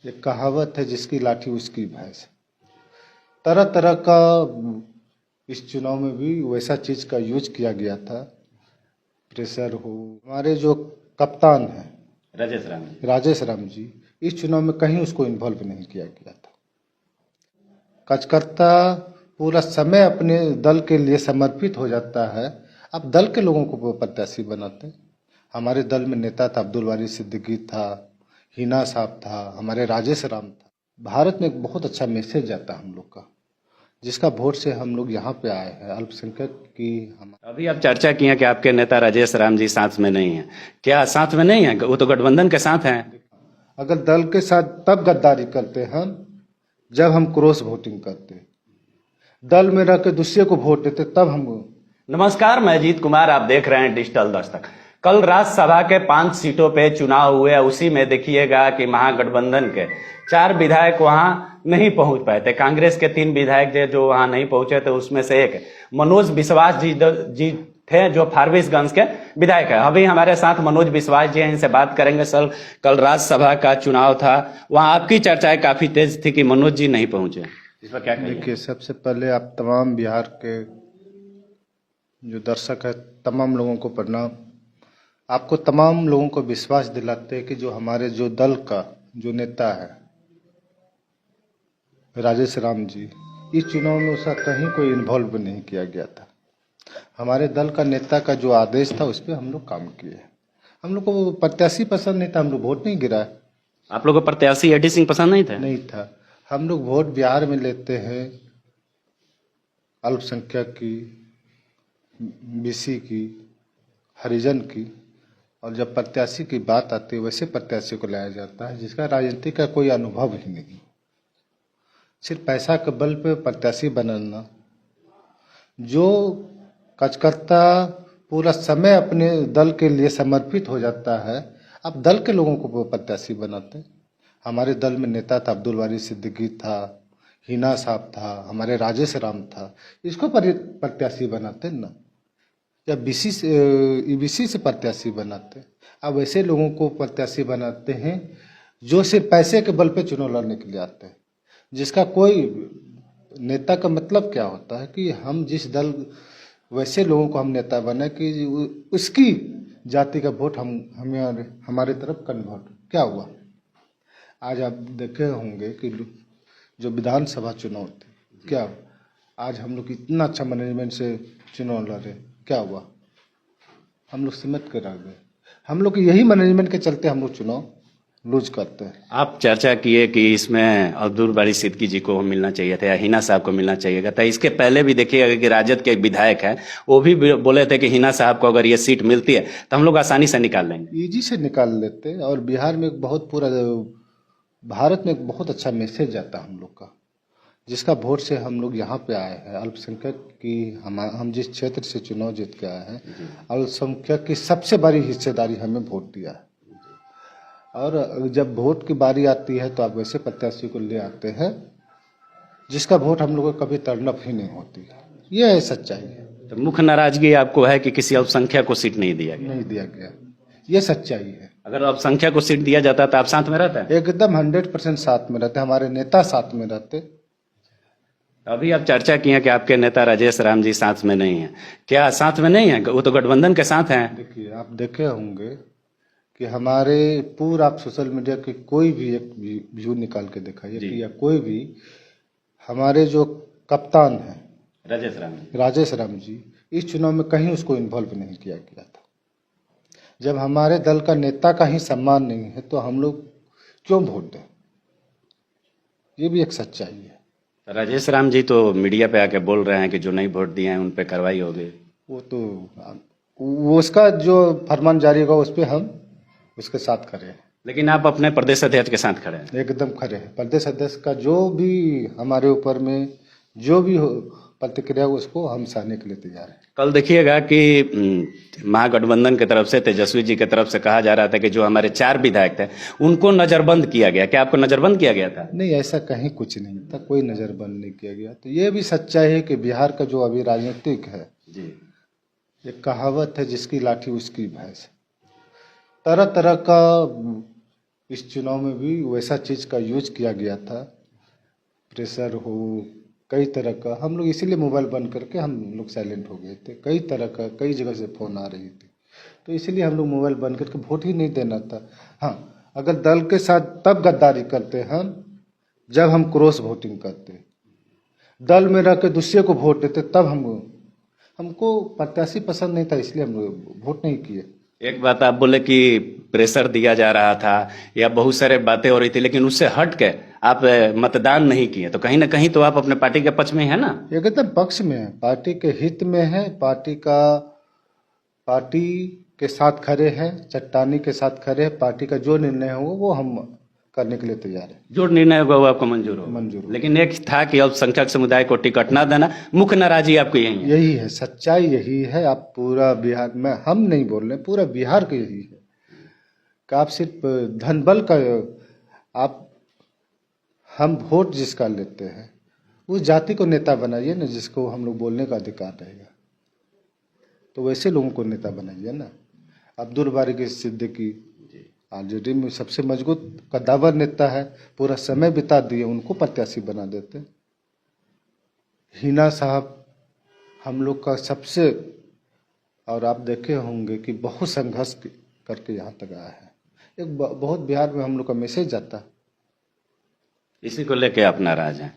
एक कहावत है, जिसकी लाठी उसकी भैंस। तरह तरह का इस चुनाव में भी वैसा चीज का यूज किया गया था। प्रेशर हो, हमारे जो कप्तान हैं राजेश राम जी, इस चुनाव में कहीं उसको इन्वॉल्व नहीं किया गया था। कार्यकर्ता पूरा समय अपने दल के लिए समर्पित हो जाता है। अब दल के लोगों को वो प्रत्याशी बनाते हैं। हमारे दल में नेता था, अब्दुल वारी सिद्दीकी था, हिना साहब था, हमारे राजेश राम था। भारत में एक बहुत अच्छा मैसेज जाता है हम लोग का, जिसका वोट से हम लोग यहाँ पे आए हैं। अल्पसंख्यक की अभी आप चर्चा किए कि आपके नेता राजेश राम जी साथ में नहीं है। क्या साथ में नहीं है? वो तो गठबंधन के साथ हैं। अगर दल के साथ तब गद्दारी करते हैं जब हम क्रॉस वोटिंग करते, दल में रह के दूसरे को वोट देते, तब हम। नमस्कार, मैं अजीत कुमार, आप देख रहे हैं डिजिटल दस्तक। कल राज्यसभा के 5 सीटों पे चुनाव हुए। उसी में देखिएगा कि महागठबंधन के 4 विधायक वहां नहीं पहुंच पाए थे। कांग्रेस के 3 विधायक जो वहां नहीं पहुंचे थे, उसमें से एक मनोज विश्वास जी थे, जो फारबिसगंज के विधायक है। अभी हमारे साथ मनोज विश्वास जी हैं, इनसे बात करेंगे। सर, कल राज्यसभा का चुनाव था, वहां आपकी चर्चाएं काफी तेज थी कि मनोज जी नहीं पहुंचे, इस पर क्या कहेंगे? देखिए, सबसे पहले आप तमाम बिहार के जो दर्शक है, तमाम लोगों को प्रणाम। आपको तमाम लोगों को विश्वास दिलाते हैं कि जो हमारे जो दल का जो नेता है राजेश राम जी, इस चुनाव में उसका कहीं कोई इन्वॉल्व नहीं किया गया था। हमारे दल का नेता का जो आदेश था, उस पर हम लोग काम किए। हम लोग को वो प्रत्याशी पसंद नहीं था, हम लोग वोट नहीं गिराए। आप लोगों को प्रत्याशी एडी सिंह पसंद नहीं थे? नहीं था। हम लोग वोट बिहार में लेते हैं अल्पसंख्यक की, बीसी की, हरिजन की, और जब प्रत्याशी की बात आती है, वैसे प्रत्याशी को लाया जाता है जिसका राजनीति का कोई अनुभव ही नहीं। सिर्फ पैसा के बल पे प्रत्याशी बनाना। जो कार्यकर्ता पूरा समय अपने दल के लिए समर्पित हो जाता है, अब दल के लोगों को वो प्रत्याशी बनाते हैं। हमारे दल में नेता था, अब्दुल वारी सिद्दीकी था, हिना साहब था, हमारे राजेश राम था। इसको प्रत्याशी बनाते हैं ना, या बीसी से ईबीसी से प्रत्याशी बनाते हैं। अब ऐसे लोगों को प्रत्याशी बनाते हैं जो सिर्फ पैसे के बल पे चुनाव लड़ने के लिए आते हैं, जिसका कोई नेता का मतलब क्या होता है कि हम जिस दल, वैसे लोगों को हम नेता बने कि उसकी जाति का वोट हमारे तरफ कन्वर्ट। क्या हुआ? आज आप देखे होंगे कि जो विधानसभा चुनाव थे, क्या आज हम लोग इतना अच्छा मैनेजमेंट से चुनाव लड़े, क्या हुआ? हम लोग सिमट कर आ गए। हम लोग यही मैनेजमेंट के चलते हम लोग चुनाव लूज करते हैं। आप चर्चा किए कि इसमें अब्दुल बारी सिद्दीकी जी को मिलना चाहिए था या हिना साहब को मिलना चाहिए था। इसके पहले भी देखिएगा कि राजद के एक विधायक हैं, वो भी बोले थे कि हिना साहब को अगर ये सीट मिलती है तो हम लोग आसानी से निकाल लेंगे। इजी से निकाल लेते। और बिहार में एक बहुत पूरा भारत में एक बहुत अच्छा मैसेज जाता है हम लोग का, जिसका वोट से हम लोग यहाँ पे आए हैं। अल्पसंख्यक की हम जिस क्षेत्र से चुनाव जीत के आए हैं, अल्पसंख्यक की सबसे बड़ी हिस्सेदारी हमें वोट दिया है। और जब वोट की बारी आती है तो आप वैसे प्रत्याशी को ले आते हैं जिसका वोट हम लोगों को कभी तड़प ही नहीं होती। ये है सच्चाई है। तो मुख्य नाराजगी आपको है कि किसी अल्पसंख्यक को सीट नहीं दिया गया? नहीं दिया गया, ये सच्चाई है। अगर अल्पसंख्यक को सीट दिया जाता तो आप साथ में रहते? एकदम 100% साथ में रहते, हमारे नेता साथ में रहते। अभी आप चर्चा किए कि आपके नेता राजेश राम जी साथ में नहीं है। क्या साथ में नहीं है? वो तो गठबंधन के साथ हैं। देखिए, आप देखे होंगे कि हमारे पूरा, आप सोशल मीडिया के कोई भी एक व्यू निकाल के दिखाइए कि या कोई भी, हमारे जो कप्तान है राजेश राम जी, इस चुनाव में कहीं उसको इन्वॉल्व नहीं किया गया था। जब हमारे दल का नेता का ही सम्मान नहीं है तो हम लोग क्यों वोट दें? ये भी एक सच्चाई है। राजेश राम जी तो मीडिया पे आके बोल रहे हैं कि जो नहीं वोट दिए हैं उन पे कार्रवाई होगी। वो उसका जो फरमान जारी होगा उस पर हम उसके साथ खड़े हैं। लेकिन आप अपने प्रदेश अध्यक्ष के साथ खड़े हैं? एकदम खड़े हैं। प्रदेश अध्यक्ष का जो भी हमारे ऊपर में जो भी प्रतिक्रिया, उसको हम सहने के लिए तैयार हैं। कल देखिएगा कि महागठबंधन की तरफ से, तेजस्वी जी की तरफ से कहा जा रहा था कि जो हमारे 4 विधायक थे उनको नजरबंद किया गया। क्या आपको नजरबंद किया गया था? नहीं, ऐसा कहीं कुछ नहीं था, कोई नजरबंद नहीं किया गया। तो ये भी सच्चाई है कि बिहार का जो अभी राजनीतिक है जी, एक कहावत है, जिसकी लाठी उसकी भैंस। तरह तरह का इस चुनाव में भी वैसा चीज़ का यूज किया गया था, प्रेशर हो, कई तरह का। हम लोग इसीलिए मोबाइल बंद करके हम लोग साइलेंट हो गए थे। कई तरह का, कई जगह से फ़ोन आ रही थी, तो इसीलिए हम लोग मोबाइल बंद करके वोट ही नहीं देना था। हाँ, अगर दल के साथ तब गद्दारी करते हम जब हम क्रॉस वोटिंग करते, दल में रह के दूसरे को वोट देते, तब हमको प्रत्याशी पसंद नहीं था, इसलिए हम वोट नहीं किए। एक बात आप बोले कि प्रेशर दिया जा रहा था या बहुत सारे बातें हो रही थी, लेकिन उससे हट के आप मतदान नहीं किए, तो कहीं ना कहीं तो आप अपने पार्टी के पक्ष में है ना? एकदम पक्ष में है, पार्टी के हित में है, पार्टी के साथ खड़े हैं, चट्टानी के साथ खड़े हैं। पार्टी का जो निर्णय हो वो हम करने के लिए तैयार है। जो निर्णय होगा वो आपको मंजूर हो? मंजूर। लेकिन एक था कि अल्पसंख्यक समुदाय को टिकट ना देना, मुख्य नाराजगी आपकी यही है। सच्चाई यही है। आप पूरा बिहार में, हम नहीं बोल रहे, पूरा बिहार का यही है कि आप सिर्फ धन बल का हम वोट जिसका लेते हैं उस जाति को नेता बनाइए ना, जिसको हम लोग बोलने का अधिकार रहेगा, तो वैसे लोगों को नेता बनाइए ना। अब्दुल बारी सिद्दीकी आरजेडी में सबसे मजबूत कद्दावर नेता है, पूरा समय बिता दिए, उनको प्रत्याशी बना देते। हिना साहब हम लोग का सबसे, और आप देखे होंगे कि बहुत संघर्ष करके यहाँ तक आया है। एक बहुत बिहार में हम लोग का मैसेज जाता है, इसी को लेके आप नाराज हैं।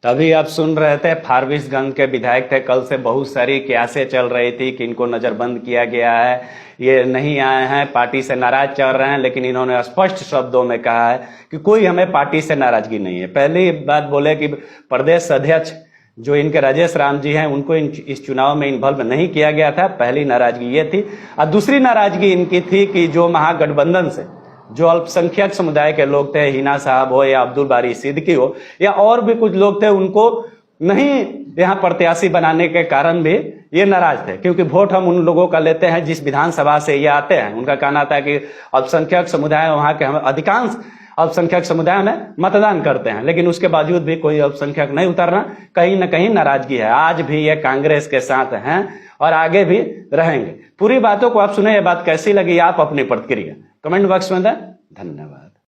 तभी आप सुन रहे थे, फारबिसगंज के विधायक थे, कल से बहुत सारी क्यासें चल रही थी कि इनको नजरबंद किया गया है, ये नहीं आए हैं, पार्टी से नाराज चल रहे हैं, लेकिन इन्होंने स्पष्ट शब्दों में कहा है कि कोई हमें पार्टी से नाराजगी नहीं है। पहली बात बोले कि प्रदेश अध्यक्ष जो इनके राजेश राम जी हैं, उनको इस चुनाव में इन्वॉल्व नहीं किया गया था, पहली नाराजगी ये थी। और दूसरी नाराजगी इनकी थी कि जो महागठबंधन से जो अल्पसंख्यक समुदाय के लोग थे, हिना साहब हो या अब्दुल बारी सिद्दीकी हो या और भी कुछ लोग थे, उनको नहीं यहाँ प्रत्याशी बनाने के कारण भी ये नाराज थे, क्योंकि वोट हम उन लोगों का लेते हैं जिस विधानसभा से ये आते हैं। उनका कहना था कि अल्पसंख्यक समुदाय वहाँ के, हम अधिकांश अल्पसंख्यक समुदाय में मतदान करते हैं, लेकिन उसके बावजूद भी कोई अल्पसंख्यक नहीं उतरना, कहीं ना कहीं नाराजगी है। आज भी ये कांग्रेस के साथ हैं और आगे भी रहेंगे। पूरी बातों को आप सुने, ये बात कैसी लगी, आप अपनी प्रतिक्रिया कमेंट बॉक्स में दें। धन्यवाद।